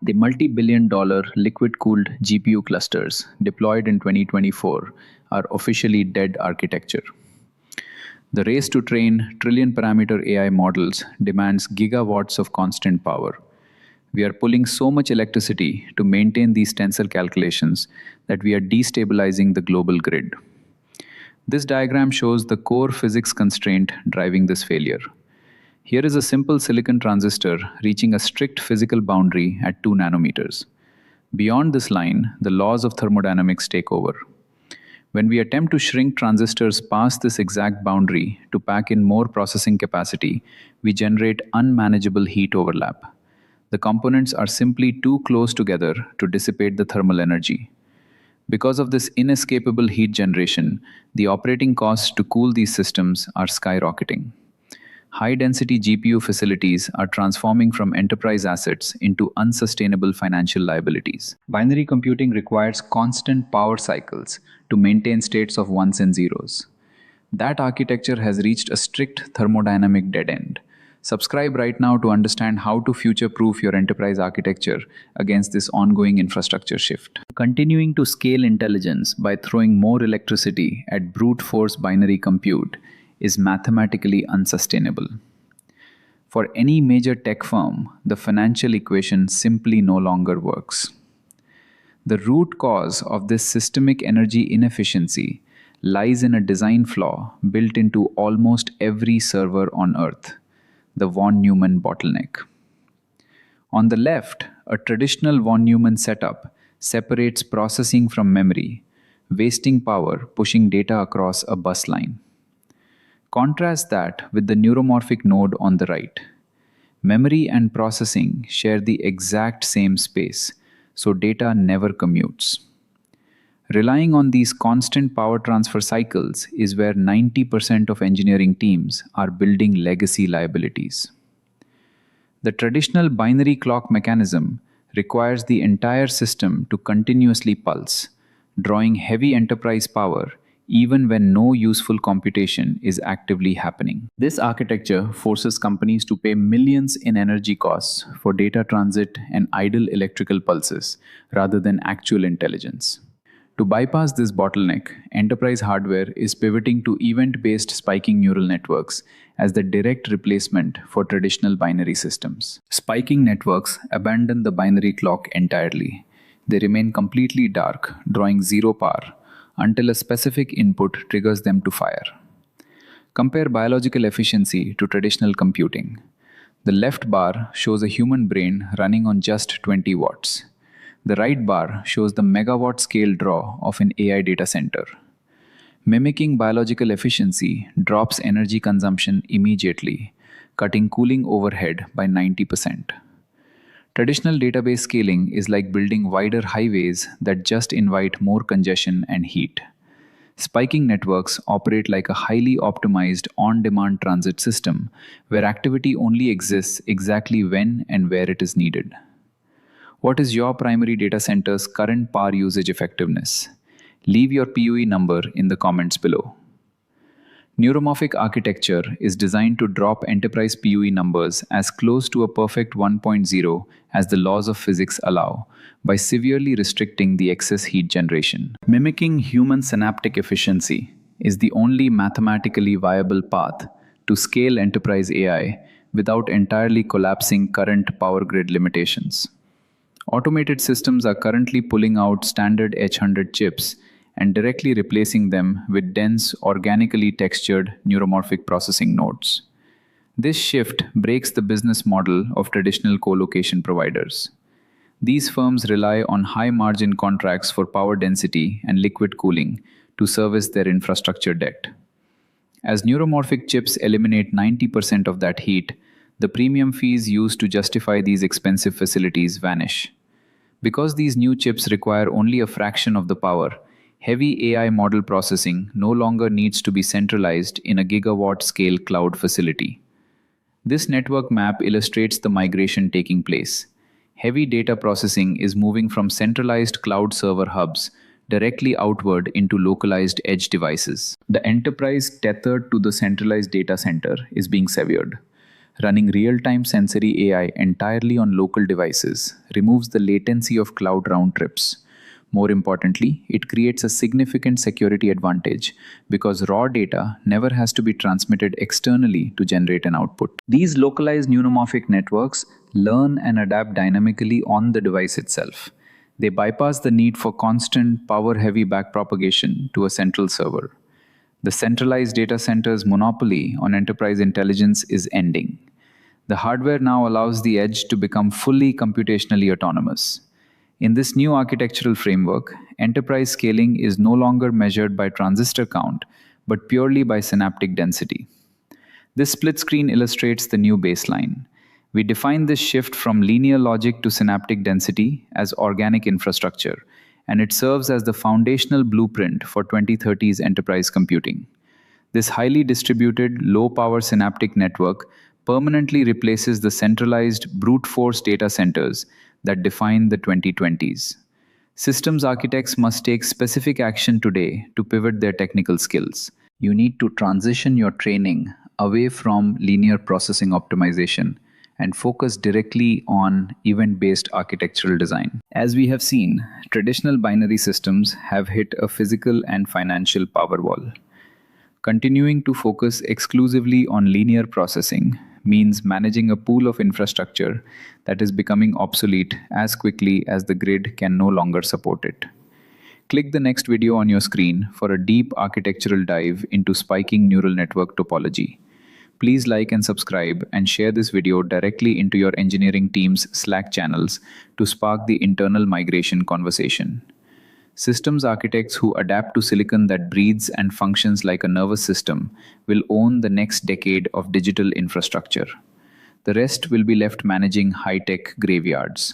The multi-billion-dollar liquid-cooled GPU clusters deployed in 2024 are officially dead architecture. The race to train trillion-parameter AI models demands gigawatts of constant power. We are pulling so much electricity to maintain these tensor calculations that we are destabilizing the global grid. This diagram shows the core physics constraint driving this failure. Here is a simple silicon transistor reaching a strict physical boundary at 2 nanometers. Beyond this line, the laws of thermodynamics take over. When we attempt to shrink transistors past this exact boundary to pack in more processing capacity, we generate unmanageable heat overlap. The components are simply too close together to dissipate the thermal energy. Because of this inescapable heat generation, the operating costs to cool these systems are skyrocketing. High-density GPU facilities are transforming from enterprise assets into unsustainable financial liabilities. Binary computing requires constant power cycles to maintain states of ones and zeros. That architecture has reached a strict thermodynamic dead end. Subscribe right now to understand how to future-proof your enterprise architecture against this ongoing infrastructure shift. Continuing to scale intelligence by throwing more electricity at brute force binary compute is mathematically unsustainable. For any major tech firm, the financial equation simply no longer works. The root cause of this systemic energy inefficiency lies in a design flaw built into almost every server on Earth, the von Neumann bottleneck. On the left, a traditional von Neumann setup separates processing from memory, wasting power pushing data across a bus line. Contrast that with the neuromorphic node on the right. Memory and processing share the exact same space, so data never commutes. Relying on these constant power transfer cycles is where 90% of engineering teams are building legacy liabilities. The traditional binary clock mechanism requires the entire system to continuously pulse, drawing heavy enterprise power even when no useful computation is actively happening. This architecture forces companies to pay millions in energy costs for data transit and idle electrical pulses rather than actual intelligence. To bypass this bottleneck, enterprise hardware is pivoting to event-based spiking neural networks as the direct replacement for traditional binary systems. Spiking networks abandon the binary clock entirely. They remain completely dark, drawing zero power, until a specific input triggers them to fire. Compare biological efficiency to traditional computing. The left bar shows a human brain running on just 20 watts. The right bar shows the megawatt scale draw of an AI data center. Mimicking biological efficiency drops energy consumption immediately, cutting cooling overhead by 90%. Traditional database scaling is like building wider highways that just invite more congestion and heat. Spiking networks operate like a highly optimized on-demand transit system where activity only exists exactly when and where it is needed. What is your primary data center's current power usage effectiveness? Leave your PUE number in the comments below. Neuromorphic architecture is designed to drop enterprise PUE numbers as close to a perfect 1.0 as the laws of physics allow, by severely restricting the excess heat generation. Mimicking human synaptic efficiency is the only mathematically viable path to scale enterprise AI without entirely collapsing current power grid limitations. Automated systems are currently pulling out standard H100 chips and directly replacing them with dense, organically textured neuromorphic processing nodes. This shift breaks the business model of traditional colocation providers. These firms rely on high-margin contracts for power density and liquid cooling to service their infrastructure debt. As neuromorphic chips eliminate 90% of that heat, the premium fees used to justify these expensive facilities vanish. Because these new chips require only a fraction of the power, heavy AI model processing no longer needs to be centralized in a gigawatt-scale cloud facility. This network map illustrates the migration taking place. Heavy data processing is moving from centralized cloud server hubs directly outward into localized edge devices. The enterprise tethered to the centralized data center is being severed. Running real-time sensory AI entirely on local devices removes the latency of cloud round trips. More importantly, it creates a significant security advantage because raw data never has to be transmitted externally to generate an output. These localized neuromorphic networks learn and adapt dynamically on the device itself. They bypass the need for constant power heavy backpropagation to a central server. The centralized data center's monopoly on enterprise intelligence is ending. The hardware now allows the edge to become fully computationally autonomous. In this new architectural framework, enterprise scaling is no longer measured by transistor count, but purely by synaptic density. This split screen illustrates the new baseline. We define this shift from linear logic to synaptic density as organic infrastructure, and it serves as the foundational blueprint for 2030's enterprise computing. This highly distributed, low power synaptic network permanently replaces the centralized, brute force data centers that define the 2020s. Systems architects must take specific action today to pivot their technical skills. You need to transition your training away from linear processing optimization and focus directly on event based architectural design. As we have seen, traditional binary systems have hit a physical and financial power wall. Continuing to focus exclusively on linear processing means managing a pool of infrastructure that is becoming obsolete as quickly as the grid can no longer support it. Click the next video on your screen for a deep architectural dive into spiking neural network topology. Please like and subscribe and share this video directly into your engineering team's Slack channels to spark the internal migration conversation. Systems architects who adapt to silicon that breathes and functions like a nervous system will own the next decade of digital infrastructure. The rest will be left managing high-tech graveyards.